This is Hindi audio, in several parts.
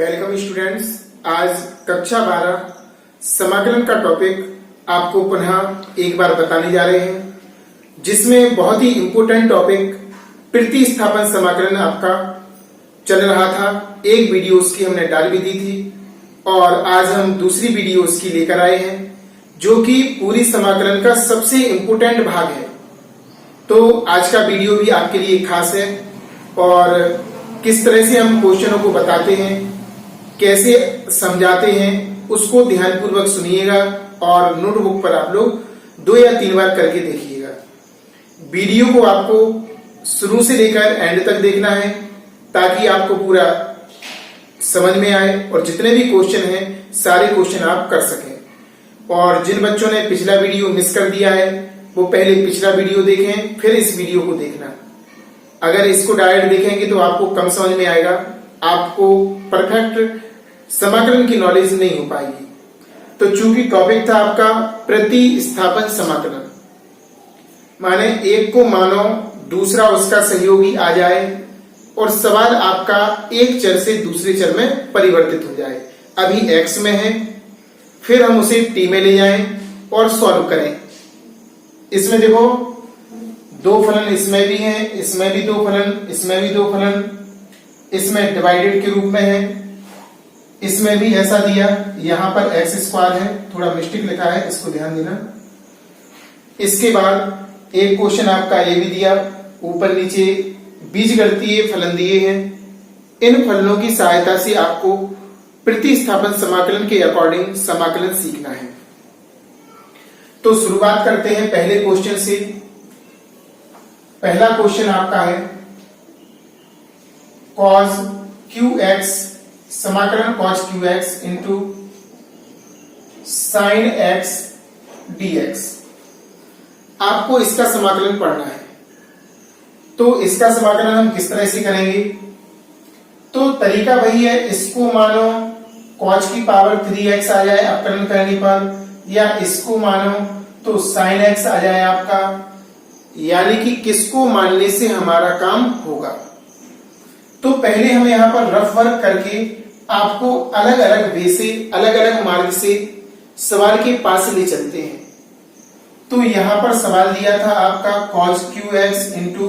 Welcome students. आज कक्षा 12 समाकलन का टॉपिक आपको पुनः एक बार बताने जा रहे हैं, जिसमें बहुत ही इम्पोर्टेंट टॉपिक प्रतिस्थापन समाकलन आपका चल रहा था। एक वीडियो उसकी हमने डाल भी दी थी और आज हम दूसरी वीडियो उसकी लेकर आए हैं, जो कि पूरी समाकलन का सबसे इम्पोर्टेंट भाग है। तो आज का वीडियो भी आपके लिए खास है और किस तरह से हम क्वेश्चनों को बताते हैं, कैसे समझाते हैं, उसको ध्यानपूर्वक सुनिएगा और नोटबुक पर आप लोग 2 या 3 बार करके देखिएगा। वीडियो को आपको शुरू से लेकर एंड तक देखना है ताकि आपको पूरा समझ में आए और जितने भी क्वेश्चन हैं सारे क्वेश्चन आप कर सकें। और जिन बच्चों ने पिछला वीडियो मिस कर दिया है वो पहले पिछला वीडियो देखें, फिर इस वीडियो को देखना। अगर इसको डायरेक्ट देखेंगे तो आपको कम समझ में आएगा, आपको परफेक्ट समाकलन की नॉलेज नहीं हो पाएगी। तो चूंकि टॉपिक था आपका प्रतिस्थापन समाकलन, माने एक को मानो दूसरा उसका सहयोगी आ जाए और सवाल आपका एक चर से दूसरे चर में परिवर्तित हो जाए। अभी x में है, फिर हम उसे t में ले जाएं और सॉल्व करें। इसमें देखो 2 फलन इसमें भी हैं, इसमें भी 2 फलन, इसमें भी 2 फलन, इसमें डिवाइडेड के रूप में है, इसमें भी ऐसा दिया। यहां पर x² है, थोड़ा मिस्टेक लिखा है, इसको ध्यान देना। इसके बाद एक क्वेश्चन आपका ये भी दिया, ऊपर नीचे बीजगणितीय फलन दिए हैं। इन फलनों की सहायता से आपको प्रतिस्थापन समाकलन के अकॉर्डिंग समाकलन सीखना है। तो शुरुआत करते हैं पहले क्वेश्चन से। पहला क्वेश्चन आपका है cos qx समाकलन cos qx into sin x dx। आपको इसका समाकलन पढ़ना है। तो इसका समाकलन हम किस तरह से करेंगे? तो तरीका वही है, इसको मानो cos की पावर 3x आ जाए अपकलन करने पर, या इसको मानो तो sin x आ जाए आपका, यानी कि किसको मानने से हमारा काम होगा। तो पहले हम यहां पर रफ वर्क करके आपको अलग अलग वे से, अलग अलग मार्ग से सवाल के पास ले चलते हैं। तो यहां पर सवाल दिया था आपका cos qx into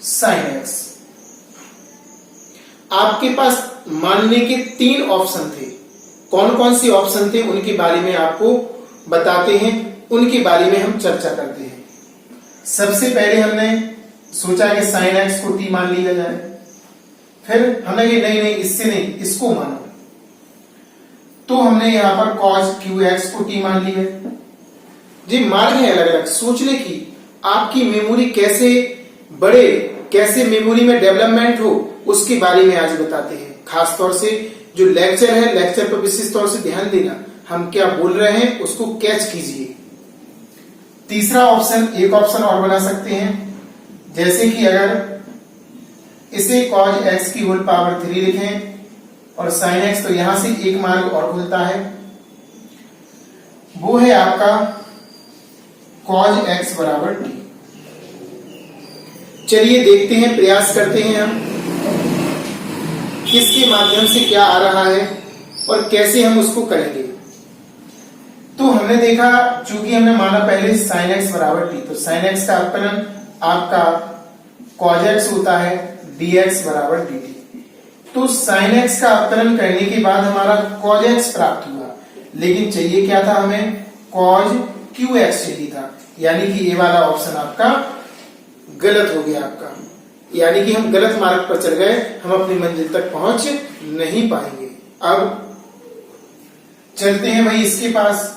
sin x। आपके पास मानने के 3 ऑप्शन थे। कौन कौन से ऑप्शन थे उनके बारे में आपको बताते हैं, उनके बारे में हम चर्चा करते हैं। सबसे पहले हमने सोचा कि sin x को t मान लिया जाए, फिर हमने कहा नहीं इससे नहीं, इसको मानो। तो हमने यहां पर cos qx को t मान लिया। जी मार्ग है अलग अलग सोचने की, आपकी मेमोरी कैसे बढ़े, कैसे मेमोरी में डेवलपमेंट हो, उसके बारे में आज बताते हैं। खास तौर से जो लेक्चर है, लेक्चर पर विशेष तौर से ध्यान देना, हम क्या बोल रहे हैं उसको कैच कीजिए। तीसरा ऑप्शन, एक ऑप्शन और बना सकते हैं, जैसे कि अगर इसे cos x की होल पावर 3 लिखें और sin x, तो यहां से एक मार्ग और खुलता है, वो है आपका cos x बराबर t। चलिए देखते हैं, प्रयास करते हैं हम किसके माध्यम से क्या आ रहा है और कैसे हम उसको करेंगे। तो हमने देखा, चूंकि हमने माना पहले sin x बराबर t, तो sin x का अपकलन आपका cos x होता है dx बराबर dt। तो sin x का अपकलन करने के बाद हमारा cos x प्राप्त हुआ, लेकिन चाहिए क्या था हमें? cos qx चाहिए था, यानी कि ये वाला ऑप्शन आपका गलत हो गया आपका, यानी कि हम गलत मार्ग पर चल गए, हम अपनी मंजिल तक पहुंच नहीं पाएंगे। अब चलते हैं भाई इसके पास।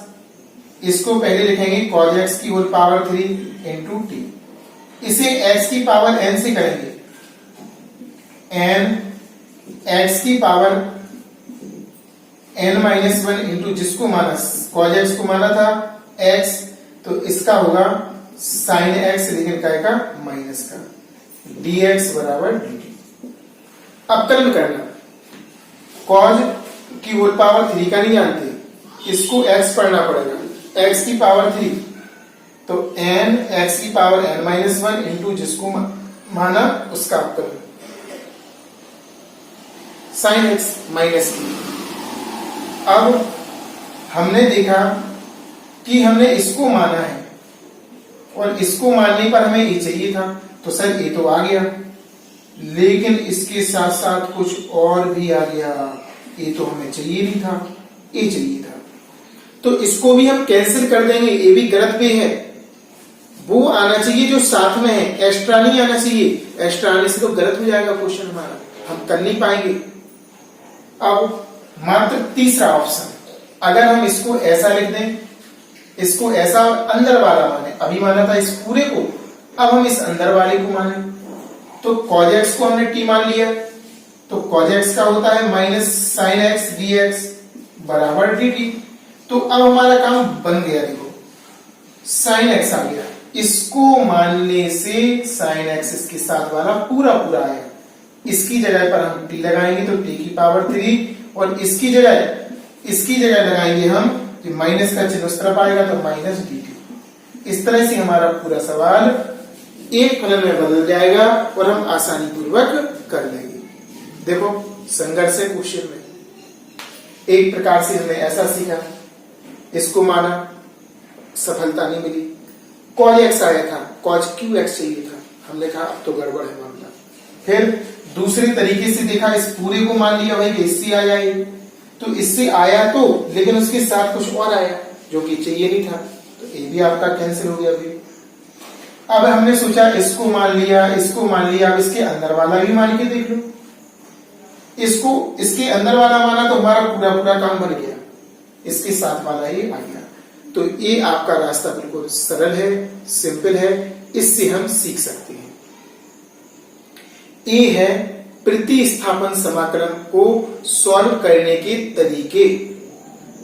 इसको पहले लिखेंगे cos x की होल पावर 3 इंटू टी। इसे x की पावर n से करेंगे, n x की पावर n-1 इंटू जिसको माना cos x को माना था x, तो इसका होगा sin x, लेकिन क्या का माइनस का, dx बराबर dt। अपकलन करना, cos की होल पावर 3 का नहीं जानते, इसको x पढ़ना पड़ेगा, x की पावर 3, तो n x की पावर n-1 इंटू जिसको माना उसका अपकलन। Sine x minus t. अब हमने देखा कि हमने इसको माना है और इसको मानने पर हमें ये चाहिए था, तो सर ये तो आ गया, लेकिन इसके साथ साथ कुछ और भी आ गया, ये तो हमें चाहिए नहीं था, ये चाहिए था, तो इसको भी हम कैंसिल कर देंगे। ये भी गलत पे है, वो आना चाहिए जो साथ में है, एक्स्ट्रा नहीं आना चाहिए। एक्स्ट्रा आने से तो गलत हो जाएगा क्वेश्चन हमारा, हम कर नहीं पाएंगे। अब मात्र तीसरा ऑप्शन, अगर हम इसको ऐसा लिख दें, इसको ऐसा और अंदर वाला माने, अभी माना था इस पूरे को, अब हम इस अंदर वाले को माने, तो cos x को हमने t मान लिया, तो cos x का होता है माइनस साइन एक्स dx बराबर dt। तो अब हमारा काम बन गया, देखो साइन x आ गया, इसको मानने से साइन x इसके साथ वाला पूरा पूरा आया, इसकी जगह पर हम t लगाएंगे तो t की पावर 3, और इसकी जगह लगाएंगे हम कि माइनस का चिन्ह उस तरफ आएगा तो माइनस dt। इस तरह से हमारा पूरा सवाल एक फलन में बदल जाएगा और हम आसानी पूर्वक कर लेंगे। देखो संघर्ष है क्वेश्चन में, एक प्रकार से हमने ऐसा सीखा, इसको माना, सफलता नहीं मिली, cos x आया था, cos qx चाहिए था, हमने कहा अब तो गड़बड़ है मामला। फिर दूसरे तरीके से देखा, इस पूरे को मान लिया भाई कि इससे आया है, तो इससे आया तो, लेकिन उसके साथ कुछ और आया जो कि चाहिए नहीं था, तो ये भी आपका कैंसिल हो गया। फिर अब हमने सोचा इसको मान लिया, इसको मान लिया, अब इसके अंदर वाला भी मान के देख लो, इसको इसके अंदर वाला माना तो हमारा पूरा पूरा काम बन गया, इसके साथ वाला ये आ गया। तो ये आपका रास्ता बिल्कुल सरल है, सिंपल है, इससे हम सीख सकते हैं। ये है प्रतिस्थापन समाकलन को सॉल्व करने के तरीके,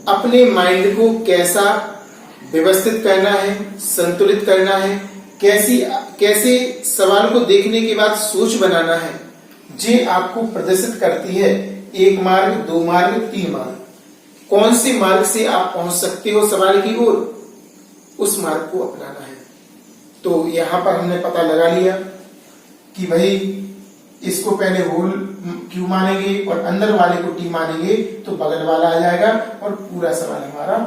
अपने माइंड को कैसा व्यवस्थित करना है, संतुलित करना है, कैसे सवाल को देखने के बाद सोच बनाना है, जे आपको प्रदर्शित करती है 1 मार्ग, 2 मार्ग, 3 मार्ग। कौन से मार्ग से आप पहुंच सकते हो सवाल की ओर, उस मार्ग को अपनाना है। तो यहां पर हमने पता लगा लिया कि भाई इसको पहले होल क्यू मानेंगे और अंदर वाले को टी मानेंगे तो बगल वाला आ जाएगा और पूरा सवाल हमारा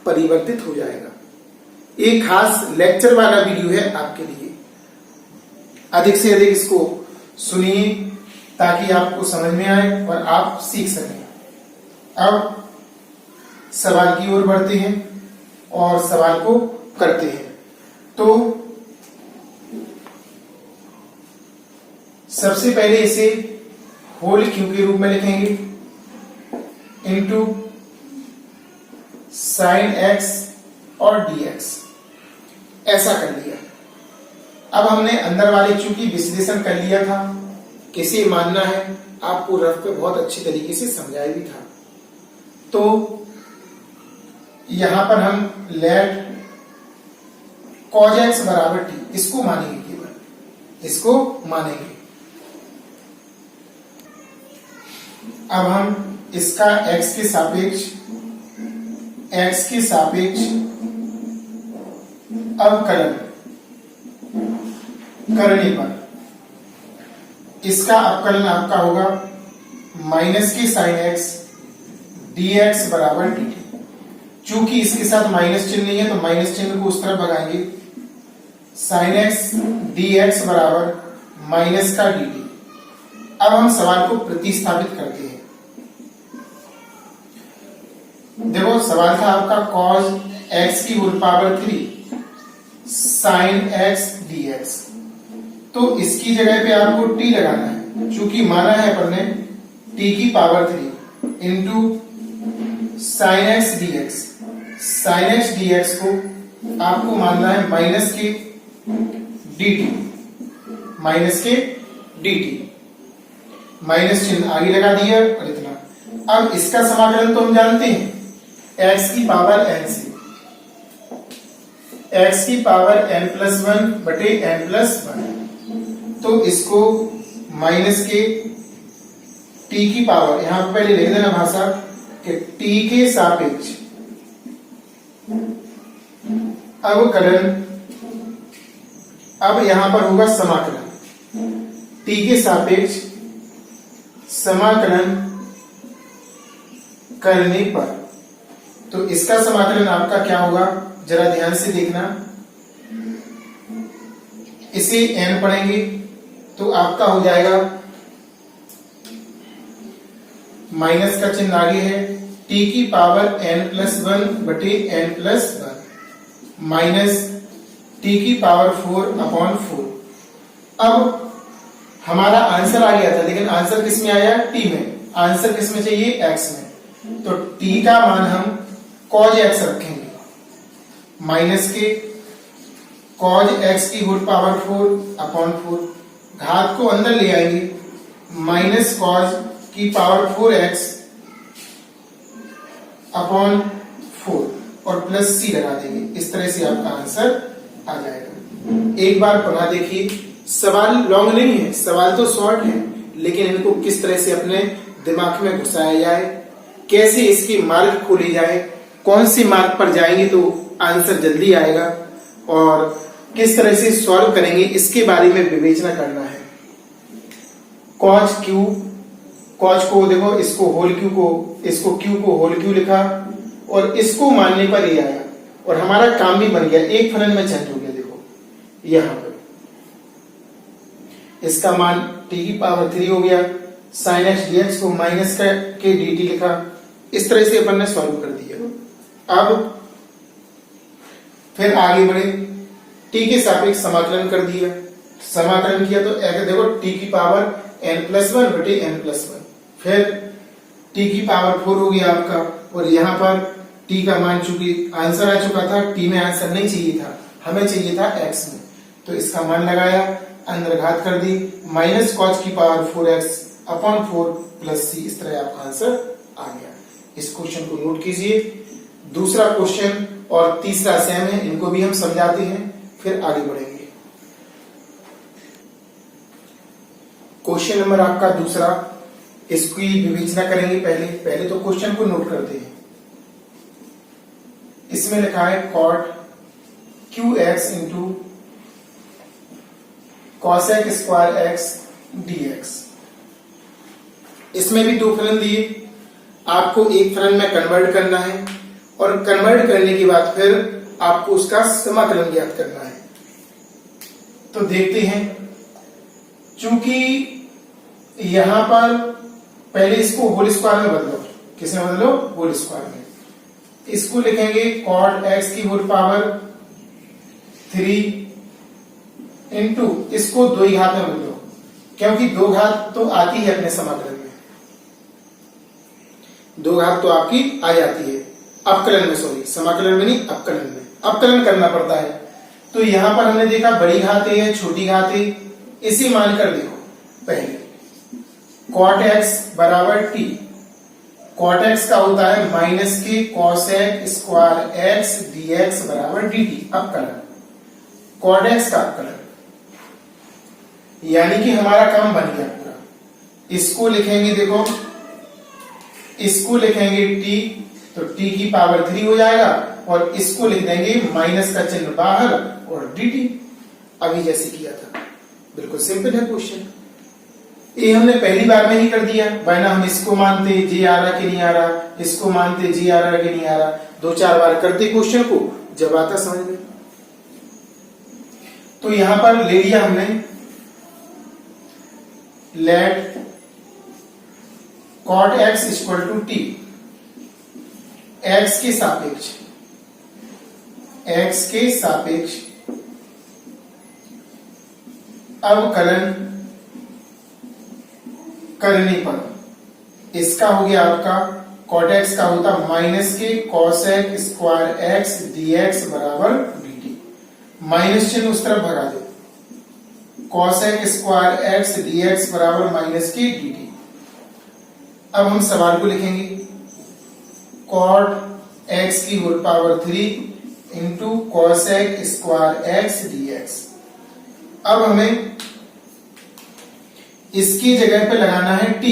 परिवर्तित हो जाएगा। एक खास लेक्चर वाला वीडियो है आपके लिए, अधिक से अधिक इसको सुनिए ताकि आपको समझ में आए और आप सीख सकें। अब सवाल की ओर बढ़ते हैं और सवाल को करते हैं। तो सबसे पहले इसे होल क्यू के रूप में लिखेंगे, इनटू साइन एक्स और dx, ऐसा कर लिया। अब हमने अंदर वाले चूंकि विश्लेषण कर लिया था, किसे मानना है आपको रफ पे बहुत अच्छी तरीके से समझाया भी था। तो यहां पर हम लेट cos x बराबर t, इसको मानेंगे, केवल इसको मानेंगे। अब हम इसका x के सापेक्ष अवकलन करने पर इसका अवकलन आपका होगा माइनस के साइन एक्स dx बराबर dt। चूंकि इसके साथ माइनस चिन्ह नहीं है तो माइनस चिन्ह को उस तरफ भगाएंगे, साइन एक्स dx बराबर माइनस का dt। अब हम सवाल को प्रतिस्थापित करते हैं। देखो सवाल था आपका cos x की whole power 3 sine x dx, तो इसकी जगह पे आपको t लगाना है, चूंकि माना है अपन ने t की power 3 into sine x dx। Sine x dx को आपको मानना है माइनस के dt, माइनस के dt, माइनस चिन्ह आगे लगा दिया और इतना। अब इसका समाकलन तो हम जानते हैं x की पावर n से, x की पावर n+1 बटे n+1, तो इसको माइनस के t की पावर, यहां पहले लिख देना भाषा कि t के सापेक्ष अवकलन। अब यहां पर होगा समाकलन, t के सापेक्ष समाकलन करने पर, तो इसका समाकलन आपका क्या होगा, जरा ध्यान से देखना। इसे n पढ़ेंगे तो आपका हो जाएगा, माइनस का चिन्ह आगे है, t की पावर n+1 बटे n+1 माइनस t की पावर 4/4। अब हमारा आंसर आ गया था, लेकिन आंसर किस में आया, t में। आंसर किस में चाहिए, x में। तो t का मान हम cos x रखेंगे, माइनस के cos x की होल पावर 4/4, घात को अंदर ले आएंगे, माइनस cos की पावर 4x अपॉन 4 और प्लस c लगा देंगे। इस तरह से आपका आंसर आ जाएगा। एक बार पुनः देखिए, सवाल लॉन्ग नहीं है, सवाल तो शॉर्ट है, लेकिन इनको किस तरह से अपने दिमाग में घुसाया जाए, कैसे इसकी मार्ग खोली जाए, कौन सी मार्ग पर जाएंगे तो आंसर जल्दी आएगा, और किस तरह से सॉल्व करेंगे, इसके बारे में विवेचना करना है। कॉज को देखो, इसको होल क्यू को, इसको क्यू को होल क्यू लिखा, और इसको मानने पर ये आया, और हमारा काम भी बन गया, एक फलन में चेंज हो गया। देखो यहां पर इसका मान t की पावर 3 हो गया, sin x dx को माइनस के dt लिखा। इस तरह से अपन ने सॉल्व कर दिया। अब फिर आगे बढ़े, t के सापेक्ष समाकलन कर दिया, समाकलन किया तो देखो t की पावर n+1 बटे n+1, फिर t की पावर 4 हो गया आपका, और यहाँ पर t का मान, चूंकि आंसर आ चुका था, t में आंसर नहीं चाहिए था, हमें चाहिए था x में, तो इसका मान लगाया, अंदर घात कर दी, माइनस cos की power 4x upon 4 plus c। इस तरह आपका आंसर आ गया। इस क्वेश्चन को नोट कीजिए। दूसरा क्वेश्चन और तीसरा सेम है, इनको भी हम समझाते हैं, फिर आगे बढ़ेंगे। क्वेश्चन नंबर आपका दूसरा, इसकी विवेचना करेंगे। पहले तो क्वेश्चन को नोट करते हैं। इसमें लिखा है cot qx into cosec square x dx। इसमें भी दो फलन दिए, आपको एक फलन में कन्वर्ट करना है, और कन्वर्ट करने के बाद फिर आपको उसका समाकलन ज्ञात करना है। तो देखते हैं, चूंकि यहां पर पहले इसको होल स्क्वायर में बदलो, किसमें बदलो, होल स्क्वायर में। इसको लिखेंगे cot x की होल पावर 3 इंटू, इसको 2 घात में बदलो, क्योंकि 2 घात तो आती है अपने समाकलन में, 2 घात तो आपकी आ जाती है अपकलन में, सॉरी समाकलन में नहीं, अपकलन में अपकलन करना पड़ता है। तो यहां पर हमने देखा बड़ी घात है, छोटी घात है, इसी मानकर देखो। पहले cot x बराबर t, cot x का होता है माइनस के cosec स्क्वायर x dx बराबर dt, अपकलन, cot x का अपकलन, यानी कि हमारा काम बन गया पूरा। इसको लिखेंगे, देखो इसको लिखेंगे t, तो t की पावर 3 हो जाएगा, और इसको लिख देंगे माइनस का चिन्ह बाहर और dt, अभी जैसे किया था। बिल्कुल सिंपल है क्वेश्चन। ये हमने पहली बार में ही कर दिया, वरना हम इसको मानते जे आ रहा कि नहीं आ रहा, इसको मानते जे आ रहा कि नहीं आ रहा, 2-4 बार करते क्वेश्चन को, जब आता समझ में। तो यहां पर ले लिया हमने, let cot x equal to t, x के सापेक्ष अवकलन करने पर, इसका हो गया आपका cot x का होता माइनस के cosec स्क्वायर x dx बराबर dt, माइनस चिन्ह उस तरफ भगा दो, cosec स्क्वायर x dx बराबर माइनस के dt। अब हम सवाल को लिखेंगे, cot x की whole power 3 into cosec square x dx। अब हमें इसकी जगह पे लगाना है t,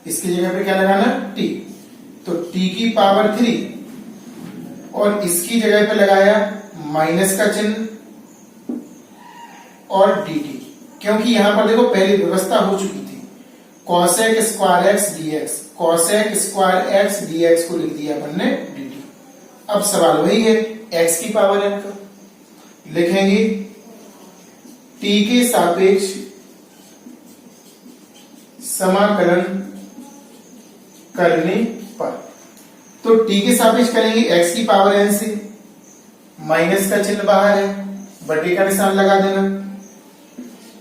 इसकी जगह पे क्या लगाना है, t, तो t की पावर 3, और इसकी जगह पे लगाया माइनस का चिन्ह और dt, क्योंकि यहां पर देखो पहले व्यवस्था हो चुकी थी, cosec square x dx, cosec square x dx को लिख दिया अपन ने dt। अब सवाल वही है x की पावर n का, लिखेंगे t के सापेक्ष समाकलन करने पर। तो t के सापेक्ष करेंगे x की पावर n से, माइनस का चिन्ह बाहर है, बटे का निशान लगा देना,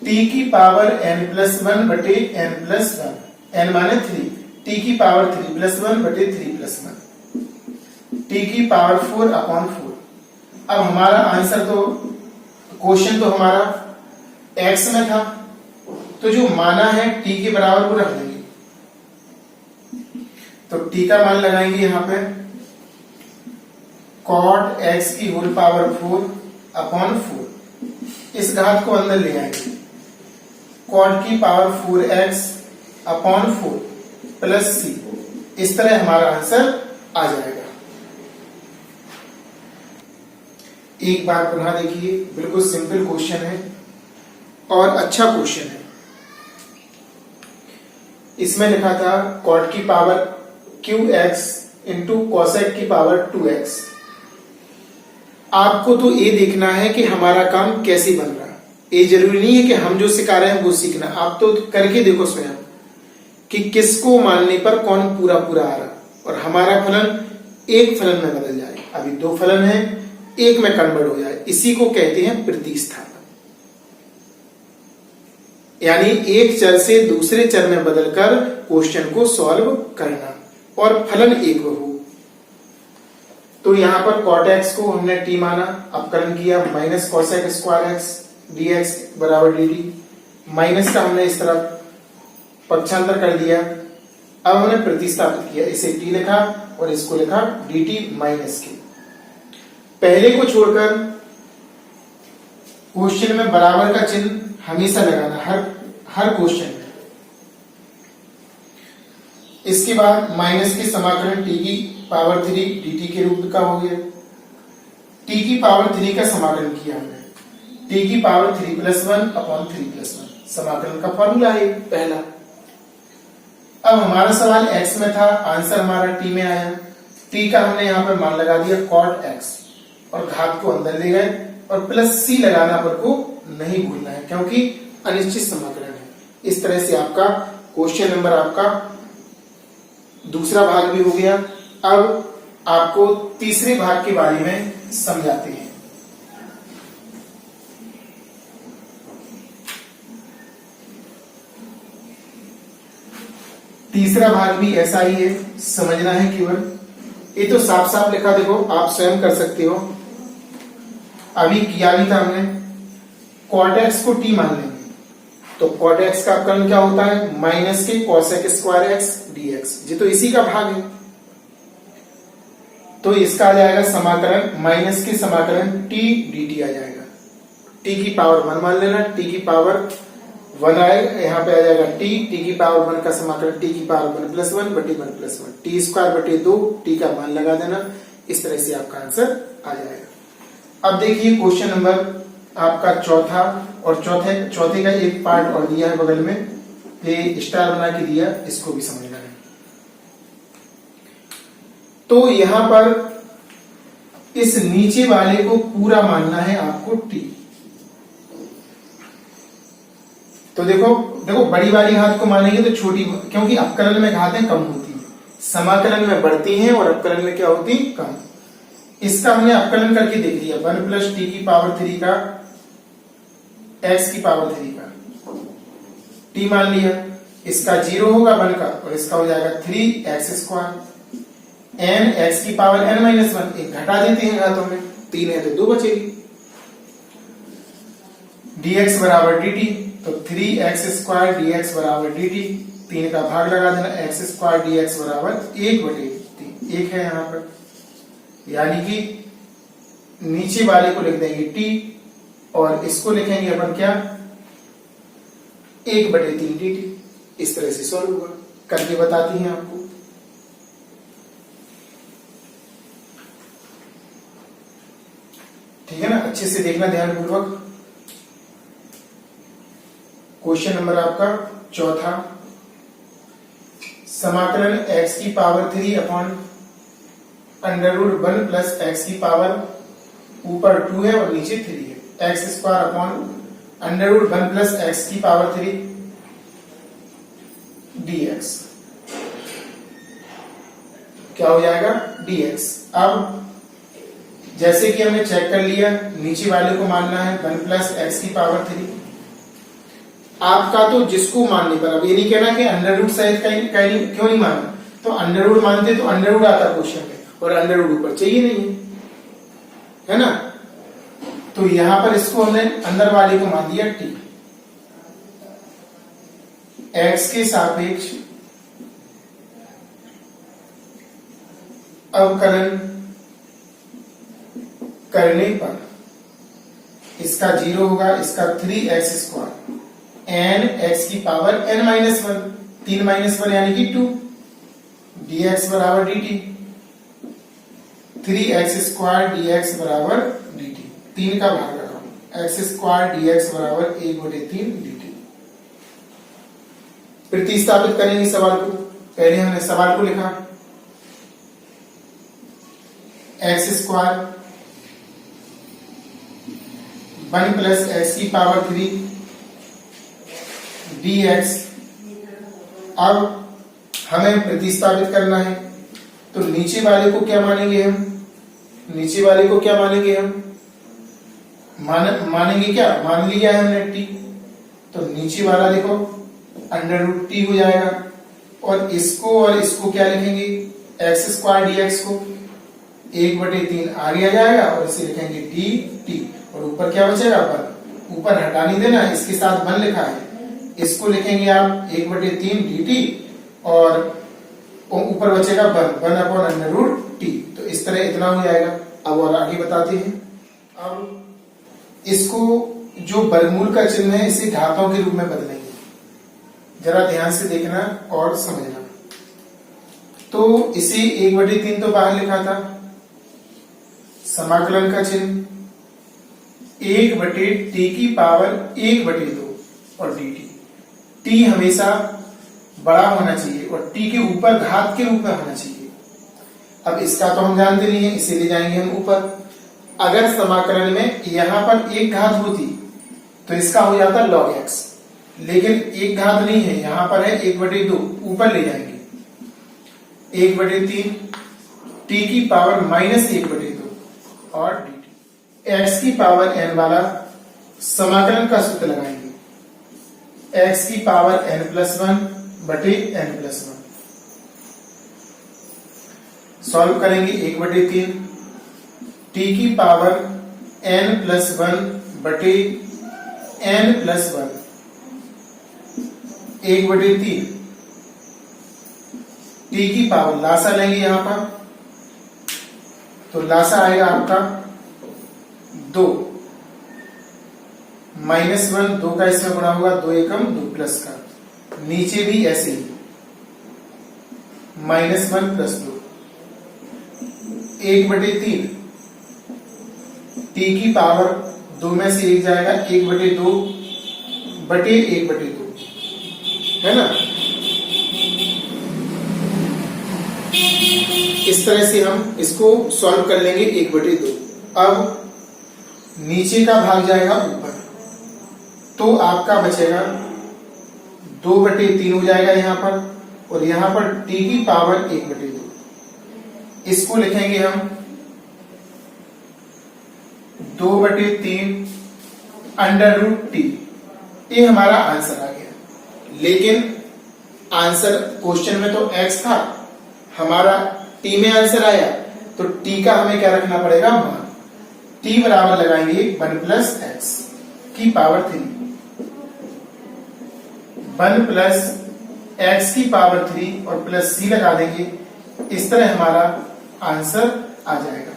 t की पावर n प्लस वन बटे n प्लस वन, n माने 3, t की पावर 3 प्लस वन बटे 3 प्लस वन, t की पावर 4 अपॉन 4। अब हमारा आंसर तो क्वेश्चन तो हमारा x में था, तो जो माना है t के बराबर वो रख देंगे। तो t का मान लगाएंगे यहां पे cot x की होल पावर 4 अपॉन 4, इस घात को अंदर ले आएंगे, cot की power 4x upon 4 plus c, इस तरह हमारा आंसर आ जाएगा। एक बार पुनः देखिए, बिल्कुल सिंपल क्वेश्चन है और अच्छा क्वेश्चन है। इसमें लिखा था cot की पावर qx इंटू cosec की पावर 2x। आपको तो ये देखना है कि हमारा काम कैसे बन रहा है, ये जरूरी नहीं है कि हम जो सिखा रहे हैं वो सीखना, आप तो करके देखो स्वयं कि किसको मानने पर कौन पूरा पूरा आ रहा, और हमारा फलन एक फलन में बदल जाए। अभी दो फलन है, एक में कन्वर्ट हो जाए, इसी को कहते हैं प्रतिस्थापन। यानी एक चर से दूसरे चर में बदलकर क्वेश्चन को सॉल्व करना और फलन एक हो। तो यहां पर cot x को हमने t माना, अपकलन किया, minus cosec square x dx बराबर dt, माइनस का हमने इस तरफ पक्षांतर कर दिया। अब हमने प्रतिस्थापित किया, इसे t लिखा और इसको लिखा dt माइनस के। पहले को छोड़कर क्वेश्चन में बराबर का चिन्ह हमेशा लगाना, हर क्वेश्चन में। इसके बाद माइनस के समाकलन t की पावर 3 dt के रूप का हो गया। t की पावर 3 का समाकलन किया हमने, t की पावर 3 प्लस 1 अपॉन 3 प्लस 1, समाकलन का फॉर्मूला है पहला। अब हमारा सवाल x में था, आंसर हमारा t में आया। t का हमने यहां पर मान लगा दिया cot x और घात को अंदर ले गए, और प्लस c लगाना पर को नहीं भूलना है क्योंकि अनिश्चित समाकलन है। इस तरह से आपका क्वेश्चन नंबर आपका दूसरा भाग भी हो गया। अब आपको तीसरे भाग के बारे में समझाते हैं। तीसरा भाग भी ऐसा ही है, समझना है केवल। ये तो साफ साफ लिखा, देखो आप स्वयं कर सकते हो, अभी किया भी था हमने। cot x को t मान लेंगे, तो cot x का अपकलन क्या होता है, माइनस के cosec स्क्वायर x dx, ये तो इसी का भाग है। तो इसका आ जाएगा समाकलन, माइनस के समाकलन t dt आ जाएगा। t की पावर 1 मान लेना, t की पावर 1 आएगा, यहाँ पे आ जाएगा t की पावर 1 का समाकलन t की पावर 1 प्लस 1 बटे 1 प्लस 1, टी स्क्वायर बटे 2, t का मान लगा देना। इस तरह से आपका आंसर आ जाएगा। अब देखिए क्वेश्चन नंबर आपका चौथा, और चौथे का एक पार्ट और दिया है बगल में, ये स्टार बना के दिया, इसको भी समझना है। तो यहां पर इस नीचे वाले को पूरा मानना है आपको t। तो देखो बड़ी वाली घात को मानेंगे तो छोटी, क्योंकि अपकलन में घातें कम होती है, समाकलन में बढ़ती हैं और अपकलन में क्या होती, कम। इसका हमने अपकलन करके देख लिया, 1 प्लस टी की पावर 3 का x की पावर 3 का t मान लिया, इसका 0 होगा 1 का, और इसका हो जाएगा 3x स्क्वायर, n x की पावर n माइनस 1, एक घटा देते हैं घातों में, 3 है तो 2 बचेगी, dx बराबर dt, तो 3x स्क्वायर dx बराबर dt, 3 का भाग लगा देना, x स्क्वायर dx बराबर 1/3, 1 है यहाँ पर, यानी कि नीचे वाले को लिख देंगे t और इसको लिखेंगे अपन क्या, 1/3 dt। इस तरह से सॉल्व होगा, करके बताती हैं आपको। ठीक है ना, अच्छे से देखना ध्यानपूर्वक। क्वेश्चन नंबर आपका चौथा, समाकलन x की power 3 upon under root 1 plus x की पावर ऊपर 2 है और नीचे 3 है, x square upon under root 1 plus x की पावर 3 dx। क्या हो जाएगा? dx। अब जैसे कि हमने चेक कर लिया, नीचे वाले को मानना है 1 प्लस एक्स की पावर 3। आपका तो जिसको मानने पर, अब ये नहीं कहना कि अंडर रूट सहित कहीं क्यों नहीं मानना, तो अंडर रूट मानते तो अंडर रूट आता क्वेश्चन में, और अंडर रूट ऊपर चाहिए नहीं है ना। तो यहां पर इसको हमने अंदर वाले को मान दिया t। x के सापेक्ष अवकलन करने पर इसका 0 होगा, इसका 3x स्क्वायर एन एक्स की पावर n माइनस 1, 3 माइनस 1 यानी कि 2 dx बराबर dt। 3x स्क्वायर dx बराबर dt, 3 का भाग लगाओ, x स्क्वायर dx बराबर 1/3 dt। प्रतिस्थापित करेंगे सवाल को। पहले हमने सवाल को लिखा x स्क्वायर 1 प्लस एक्स की पावर 3 dx। अब हमें प्रतिस्थापित करना है, तो नीचे वाले को क्या मानेंगे हम? नीचे वाले को क्या मानेंगे हम? मानेंगे क्या? मान लिया है हमने t, तो नीचे वाला देखो अंडर रूट t हो जाएगा, और इसको क्या लिखेंगे? एक्स स्क्वायर dx को 1/3 आगे आ जाएगा, और इसे लिखेंगे dt, और ऊपर क्या बचेगा? 1। ऊपर हटा नहीं देना, इसके साथ 1 लिखा है, इसको लिखेंगे आप 1/3 dt, और ऊपर बचेगा 1 अपॉन अंडर रूट t। तो इस तरह इतना हो जाएगा। अब और आगे बताते हैं। अब इसको जो वर्गमूल का चिन्ह है इसे घातों के रूप में बदलेंगे, जरा ध्यान से देखना और समझना। तो इसे 1/3 तो बाहर लिखा था, समाकलन का चिन्ह 1/t की पावर 1/2 और dt। t हमेशा बड़ा होना चाहिए और t के ऊपर घात के रूप में होना चाहिए। अब इसका तो हम जानते नहीं है, इसे ले जाएंगे हम ऊपर। अगर समाकलन में यहां पर एक घात होती तो इसका हो जाता log x, लेकिन एक घात नहीं है, यहां पर है 1/2, ऊपर ले जाएंगे 1/3 t की पावर -1/2 और dt। x की पावर n वाला समाकलन का सूत्र लगाएंगे, x की पावर n+1/n+1। सॉल्व करेंगे 1/3 t की पावर n+1/n+1 1/3 t की पावर, लासा लेंगे यहां पर, तो लासा आएगा आपका 2 -1, 2 का इसमें गुणा होगा, 2 एकम 2 प्लस का, नीचे भी ऐसे ही -1 + 2 1/3 t की पावर 2 में से 1 जाएगा, 1/2/1/2 है ना। इस तरह से हम इसको सॉल्व कर लेंगे 1/2। अब नीचे का भाग जाएगा ऊपर, तो आपका बचेगा 2/3 हो जाएगा यहां पर, और यहां पर t की पावर 1/2। इसको लिखेंगे हम 2/3 अंडर रूट t। ये हमारा आंसर आ गया, लेकिन आंसर क्वेश्चन में तो x था, हमारा t में आंसर आया, तो t का हमें क्या रखना पड़ेगा? मान। t बराबर लगाएंगे 1 प्लस एक्स की पावर 3, 1 प्लस एक्स की पावर 3 और प्लस c लगा देंगे। इस तरह हमारा आंसर आ जाएगा।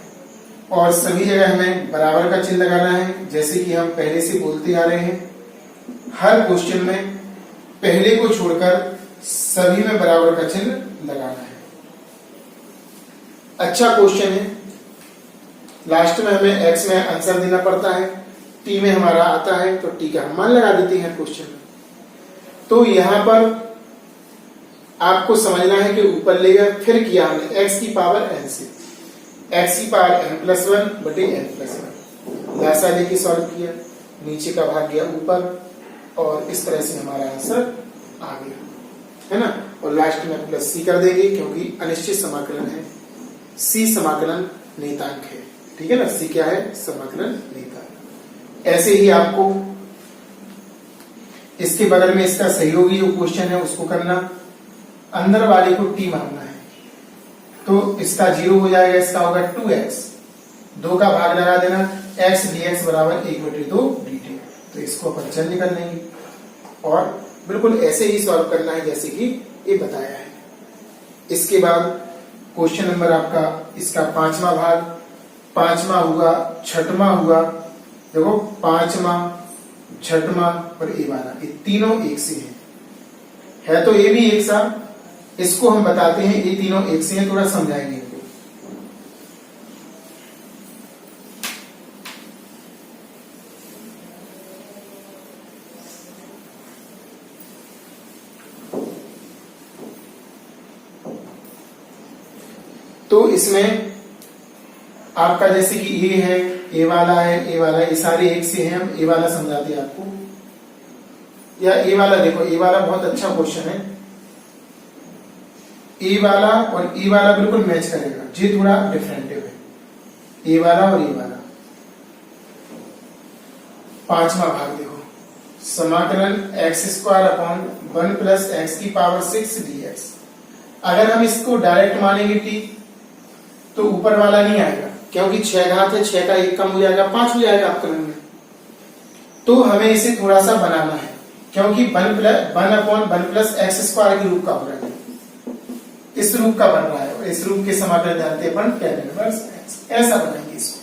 और सभी जगह हमें बराबर का चिन्ह लगाना है, जैसे कि हम पहले से बोलते आ रहे हैं। हर क्वेश्चन में पहले को छोड़कर सभी में बराबर का चिन्ह लगाना है। अच्छा क्वेश्चन है, लास्ट में हमें x में आंसर देना पड़ता है, t में हमारा आता है, तो t का हम मान लगा देते हैं क्वेश्चन में। तो यहां पर आपको समझना है कि ऊपर ले गया, फिर किया हमने x की पावर n से, x की पावर n+1 बटे n+1 लासा लेके सॉल्व किया, नीचे का भाग गया ऊपर और इस तरह से हमारा आंसर आ गया, है ना। और लास्ट में प्लस c कर देंगे क्योंकि अनिश्चित समाकलन है, c समाकलन नेतांक है, ठीक है ना। c क्या है? समाकलन नेतांक। ऐसे ही आपको इसके बगल में इसका सहयोगी जो क्वेश्चन है उसको करना, अंदर वाले को t मानना है, तो इसका 0 हो जाएगा, इसका होगा 2x, 2 का भाग लगा देना, x dx बराबर 1/2 dt। तो इसको अपन चल निकल लेंगे और बिल्कुल ऐसे ही सॉल्व करना है जैसे कि ये बताया है। इसके बाद क्वेश्चन नंबर आपका इसका 5वां भाग, 5वां हुआ, 6वां हुआ, देखो 5वां, 6वां और ए वाला, ये तीनों एक से है तो ये भी एक सा, इसको हम बताते हैं ये तीनों एक से हैं, थोड़ा समझाएंगे इनको। तो इसमें आपका जैसे कि ए है, ए वाला है, ए वाला, ये सारे एक से हैं, हम ए वाला समझाते हैं आपको। या ए वाला देखो, ए वाला बहुत अच्छा क्वेश्चन है, ए वाला और ए वाला बिल्कुल मैच करेगा, ये थोड़ा डिफरेंटिव है, ए वाला और ए वाला। 5वां भाग देखो, समाकलन x² 1 + x की पावर 6 dx। अगर हम इसको डायरेक्ट मानेंगे t तो ऊपर वाला नहीं आएगा क्योंकि 6 घात है, 6 का 1 कम हो जाएगा, 5 हो जाएगा अपकरण में। तो हमें इसे थोड़ा सा बनाना है क्योंकि 1/1 + x² के रूप का हो रहा है, इस रूप का बन रहा है और इस रूप के समाकलन जानते हैं अपन tan इनवर्स x, ऐसा बनाएंगे इसको।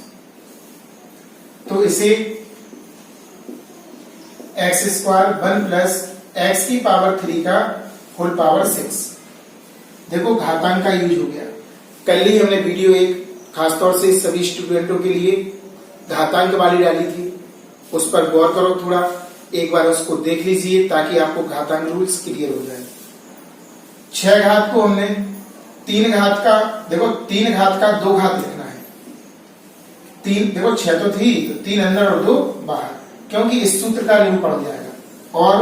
तो इसे x² 1 + x की पावर 3 का होल पावर 6, देखो घातांक का यूज हो गया। कल ही हमने वीडियो एक खासतौर से सभी स्टूडेंटों के लिए घातांक वाली डाली थी, उस पर गौर करो थोड़ा, एक बार उसको देख लीजिए ताकि आपको घातांक रूल्स क्लियर हो जाए। 6 घात को हमने 3 घात का, देखो 3 घात का 2 घात लिखना है, 3 देखो 6 तो थी, तो 3 अंदर और 2 बाहर, क्योंकि इस सूत्र का नियम पड़ जाएगा। और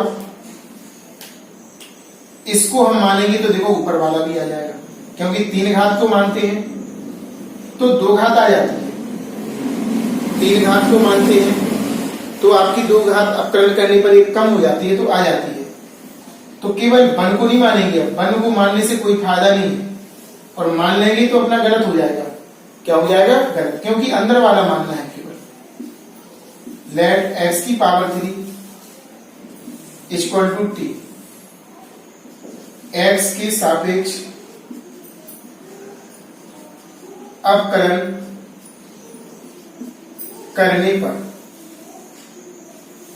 इसको हम मानेंगे तो देखो ऊपर वाला भी आ जाएगा, क्योंकि 3 घात को मानते हैं तो 2 घात आ जाती है, 3 घात को मानते हैं तो आपकी 2 घात अपकरण करने पर एक कम हो जाती है तो आ जाती है। तो केवल 1 को नहीं मानेंगे, 1 को मानने से कोई फायदा नहीं है, और मान लेंगे तो अपना गलत हो जाएगा। क्या हो जाएगा? गलत, क्योंकि अंदर वाला मानना है केवल। लेट x की पावर 3 = t, x के सापेक्ष अपकलन करने पर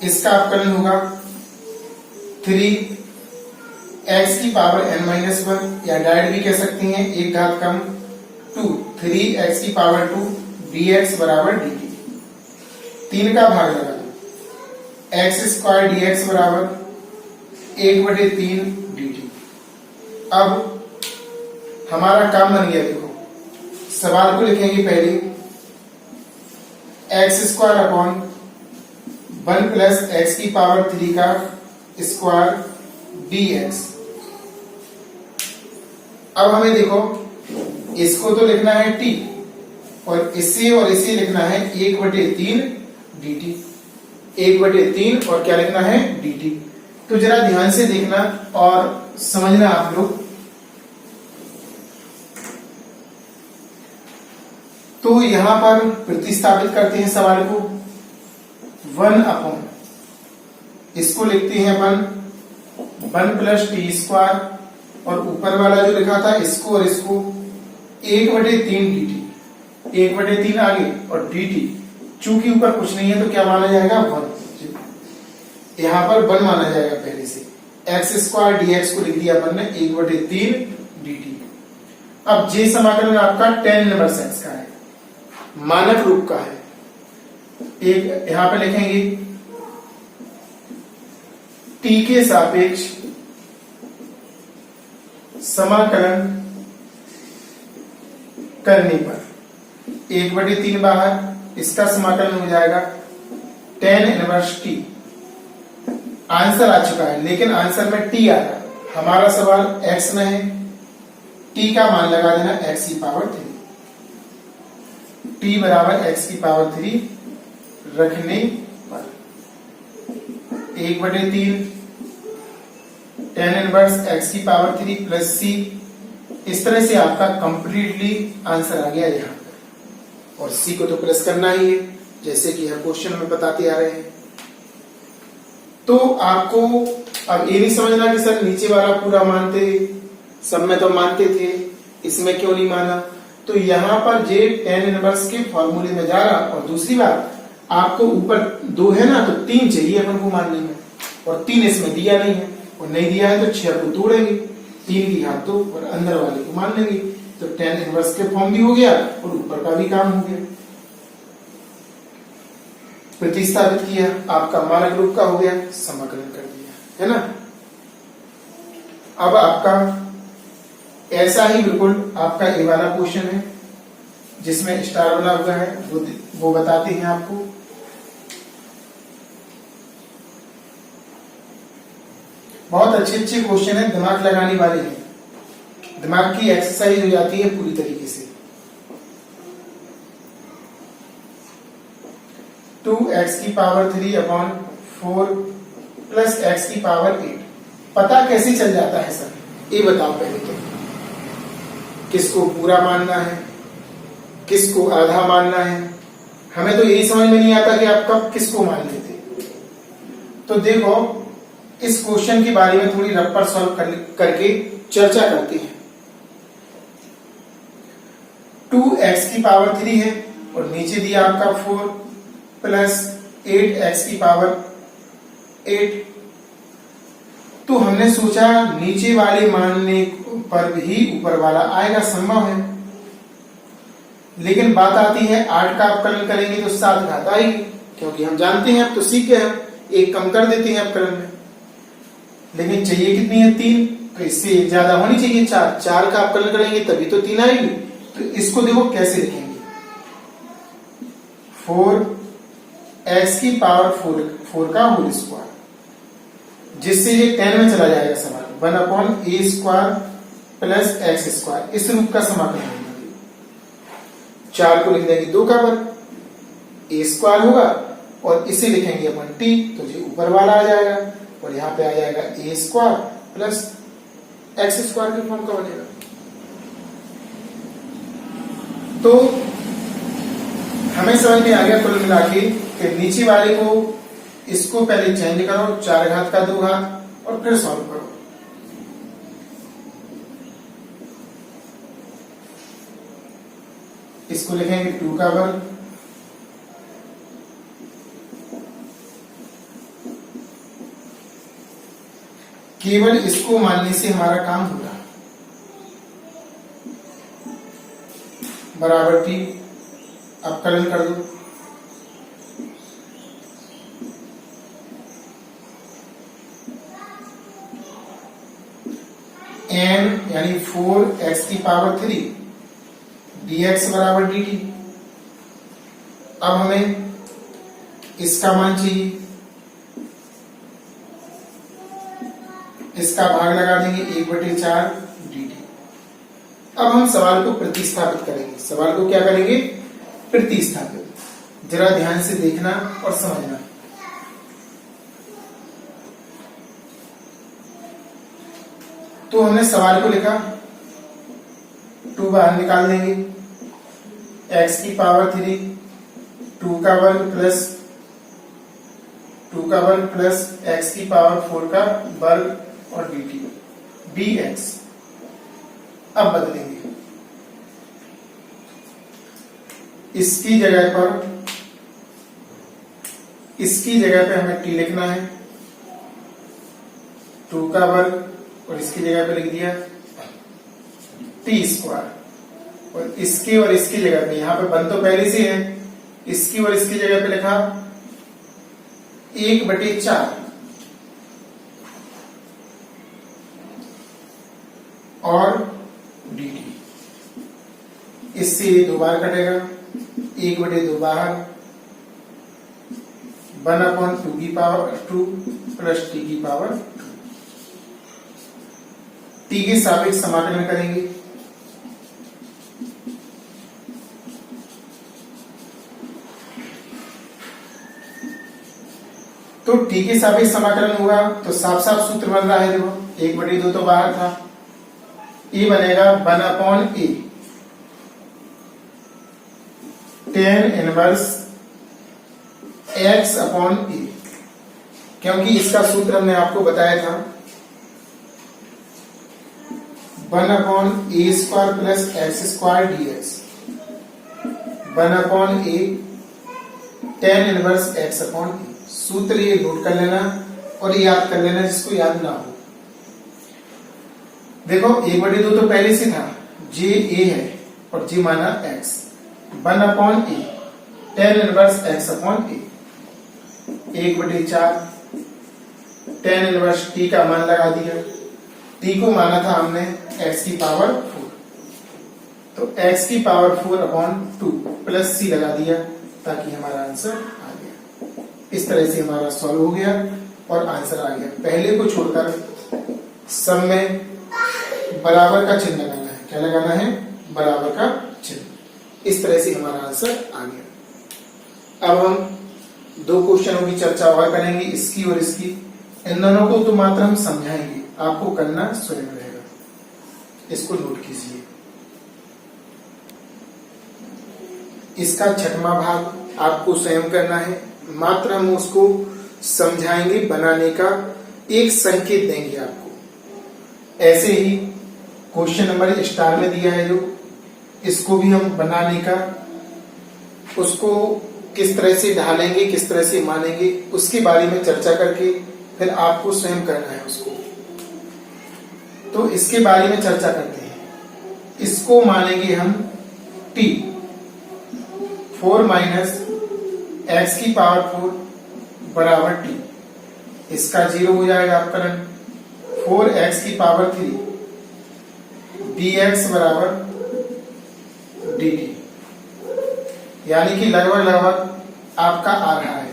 इसका अपकलन होगा 3x की पावर n-1, या डायरेक्ट भी कह सकते हैं 1 घात कम 2, 3x की पावर 2 dx बराबर dt। 3 का भाग लगा दो, x² dx बराबर 1/3 dt। अब हमारा काम बन गया, देखो सवाल को लिखेंगे पहले, x² 1 + x की पावर 3 का स्क्वायर dx। अब हमें देखो इसको तो लिखना है t और इसे लिखना है 1/3 dt, 1/3 और क्या लिखना है? dt। तो जरा ध्यान से देखना और समझना आप लोग। तो यहां पर प्रतिस्थापित करते हैं सवाल को, 1/, इसको लिखते हैं 1 + t² और ऊपर वाला जो लिखा था इसको और इसको 1/3 dt, 1/3 आगे और dt, चूंकि ऊपर कुछ नहीं है तो क्या माना जाएगा? 1। यहां पर 1 माना जाएगा पहले से, x² dx को लिख दिया अपन ने 1/3 dt। अब जे समाकलन आपका tan इनवर्स x का है, मानक रूप का है। एक यहां पे लिखेंगे t के सापेक्ष समाकलन करने पर 1/3 बाहर, इसका समाकलन हो जाएगा tan इनवर्स t। आंसर आ चुका है, लेकिन आंसर में t आ रहा। हमारा सवाल x में है, t का मान लगा देना x की पावर 3, t बराबर x की पावर 3 रखने पर 1/3 tan इनवर्स x की पावर 3 प्लस c। इस तरह से आपका कंप्लीटली आंसर आ गया यहाँ पर, और c को तो प्लस करना ही है जैसे कि यह क्वेश्चन में बताते आ रहे हैं। तो आपको अब ये नहीं समझना कि सर नीचे वाला पूरा मानते, सब में तो मानते थे, इसमें क्यों नहीं माना। तो यहाँ पर जे tan इनवर्स के फॉर्मूले में जा रहा, और दूसरी बात आपको ऊपर 2 है ना, तो 3 चाहिए अपन को मानने में, और 3 इसमें दिया नहीं है, और नहीं दिया है तो 6 को तोड़ेंगे, 3 की घात 2 और अंदर वाले को मान लेंगे, तो tan इनवर्स के फॉर्म भी हो गया और ऊपर का भी काम हो गया। प्रतिस्थापित किया, आपका मानक रूप का हो गया, समाकलन कर दिया, है ना। अब आपका ऐसा ही बिल्कुल आपका ये वाला क्वेश्चन है जिसमें स्टार बना हुआ है, वो बताते हैं आपको। बहुत अच्छे अच्छे क्वेश्चन है, दिमाग लगाने वाले हैं, दिमाग की एक्सरसाइज हो जाती है पूरी तरीके से। 2x की पावर 3/4 प्लस x की पावर 8 पता कैसे चल जाता है सर, ये बताओ पहले तो। किसको पूरा मानना है, किसको आधा मानना है, हमें तो यही समझ में नहीं आता कि आप कब किसको मान लेते। तो देखो, इस क्वेश्चन के बारे में थोड़ी रफ पर सॉल्व करके चर्चा करते हैं। 2x की पावर 3 है और नीचे दिया आपका 4 प्लस 8x की पावर 8। तो हमने सोचा नीचे वाले मानने पर भी ऊपर वाला आएगा, संभव है। लेकिन बात आती है 8 का अपकलन करेंगे तो 7 घात आएगी, क्योंकि हम जानते हैं, अब तो सीख गए हम, एक कम कर देते हैं अपकलन में। लेकिन चाहिए कितनी है 3, तो इससे एक ज्यादा होनी चाहिए 4। 4 का अपकलन करेंगे तभी तो 3 आएगी। तो इसको देखो कैसे लिखेंगे, 4x की पावर 4 का होल स्क्वायर, जिससे ये 10 में चला जाएगा सवाल, 1/a² प्लस x²। इस रूप का समाकलन होगा। 4 को लिख देंगे 2 का वर्ग, a² होगा, और इसे लिखेंगे अपन t, तो ये ऊपर वाला आ जाएगा, और यहाँ पे आ जाएगा a² प्लस x² के फॉर्म का बनेगा। तो हमें समझ में आ गया कुल मिला के कि नीचे वाले को इसको पहले चेंज करो, 4 घात का 2 घात, और फिर सॉल्व करो। इसको लिखेंगे 2 का वर्ग, केवल इसको मानने से हमारा काम हो रहा, बराबर t, अपकलन कर दो, n यानी 4x की पावर 3 dx बराबर dt। अब हमें इसका मान चाहिए, इसका भाग लगा देंगे 1/4 dt। अब हम सवाल को प्रतिस्थापित करेंगे। सवाल को क्या करेंगे, प्रतिस्थापित। जरा ध्यान से देखना और समझना। तो हमने सवाल को लिखा, 2 बाहर निकाल देंगे, x की पावर 3 2 का वर्ग प्लस x की पावर 4 का वर्ग और dt dx। अब बदलेंगे, इसकी जगह पे हमें t लिखना है, 2 का वर्ग, और इसकी जगह पे लिख दिया t², और इसकी जगह पे, यहां पे बन तो पहले से है, इसकी और इसकी जगह पे लिखा 1/4, और dt। इससे ये 2 बार कटेगा, 1/2 बाहर, 1/2 की पावर 2 प्लस t की पावर 2। t के सापेक्ष समाकलन करेंगे। तो t के सापेक्ष समाकलन होगा तो साफ साफ सूत्र बन रहा है। देखो 1/2 तो बाहर था, ये बनेगा 1/a tan inverse x upon a, क्योंकि इसका सूत्र हमने आपको बताया था 1/a² plus x² dx, 1/a tan inverse x upon a। सूत्र ये नोट कर लेना और याद कर लेना जिसको याद ना हो। देखो 1/2 तो पहले से था, जे a है और जी माना x, 1/a tan inverse x upon a, 1/4 tan inverse t का मान लगा दिया। t को माना था हमने x की पावर 4, तो x की पावर 4 अपॉन 2 प्लस c लगा दिया ताकि हमारा आंसर आ गया। इस तरह से हमारा सॉल्व हो गया और आंसर आ गया। पहले को छोड़कर सब में बराबर का चिन्ह लगाना है। क्या लगाना है? बराबर का चिन्ह। इस तरह से हमारा आंसर आ गया। अब हम 2 क्वेश्चनों की चर्चा और करेंगे, इसकी और इसकी। इन दोनों को तो मात्र हम समझाएंगे, आपको करना स्वयं रहेगा। इसको नोट कीजिए। इसका 6वां भाग आपको स्वयं करना है, मात्र हम उसको समझाएंगे, बनाने का एक संकेत देंगे आपको। ऐसे ही क्वेश्चन नंबर स्टार में दिया है जो, इसको भी हम बनाने का, उसको किस तरह से ढालेंगे, किस तरह से मानेंगे, उसके बारे में चर्चा करके फिर आपको स्वयं करना है उसको। तो इसके बारे में चर्चा करते हैं। इसको मानेंगे हम t, 4 माइनस x की पावर 4 बराबर t। इसका 0 हो जाएगा अपकरण, 4x की पावर 3 dx बराबर dt, यानी कि लगभग आपका आ रहा है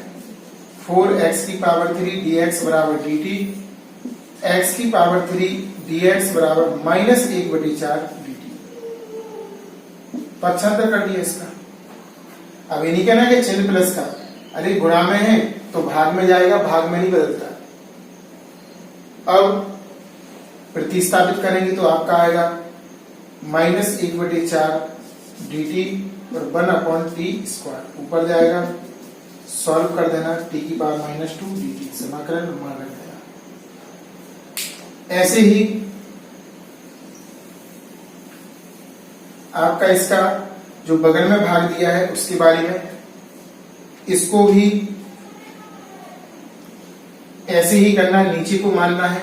4x की पावर 3 dx बराबर dt, x की पावर 3 dx बराबर -1/4 dt। पक्षांतर कर दिया इसका। अब ये नहीं कहना कि चिन्ह प्लस का, अरे गुणा में है तो भाग में जाएगा, भाग में नहीं बदलता। अब प्रतिस्थापित करेंगे तो आपका आएगा -1/4 dt और 1/t², ऊपर जाएगा, सॉल्व कर देना, t की पावर -2 dt, समाकलन मान रख देना। ऐसे ही आपका इसका जो बगल में भाग दिया है उसके बारे में, इसको भी ऐसे ही करना, नीचे को मानना है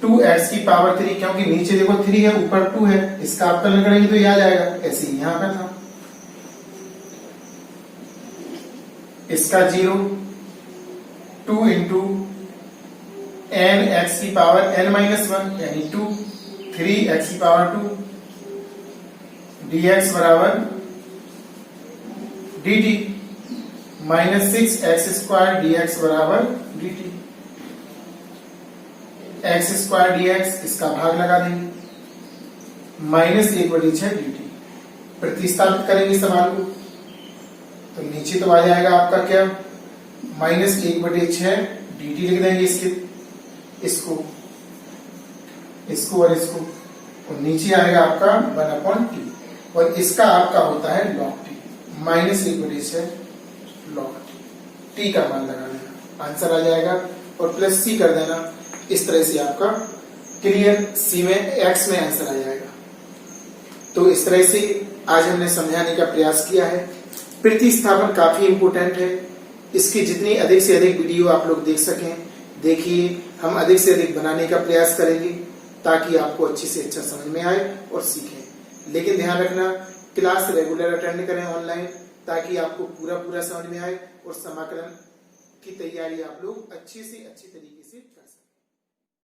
2x की पावर 3, क्योंकि नीचे देखो 3 है, ऊपर 2 है, इसका अवकलन करेंगे तो यह आ जाएगा। ऐसे ही यहां का था, इसका 0, 2 इंटू n x की पावर n-1 यानी 2, 3x की पावर 2 dx बराबर dt, -6x² dx बराबर dt, x² dx, इसका भाग लगा देंगे, -1/6 dt। प्रतिस्थापित करेंगे सवाल को तो नीचे तो आ जाएगा आपका क्या, -1/6 dt लिख देंगे इसको और इसको, और नीचे आएगा आपका 1/t, और इसका आपका होता है log t, -1/6 log t का मान लगा देना, आंसर आ जाएगा, और प्लस c कर देना। इस तरह से आपका क्लियर c में x में आंसर आ जाएगा। तो इस तरह से आज हमने समझाने का प्रयास किया है। प्रतिस्थापन काफी इंपोर्टेंट है, इसकी जितनी अधिक से अधिक वीडियो आप लोग देख सकें देखिए, हम अधिक से अधिक बनाने का प्रयास करेंगे ताकि आपको अच्छी से अच्छा समझ में आए और सीखें। लेकिन ध्यान रखना, क्लास रेगुलर अटेंड करें ऑनलाइन, ताकि आपको पूरा समझ में आए और समाकलन की तैयारी आप लोग अच्छी से अच्छी तरीके से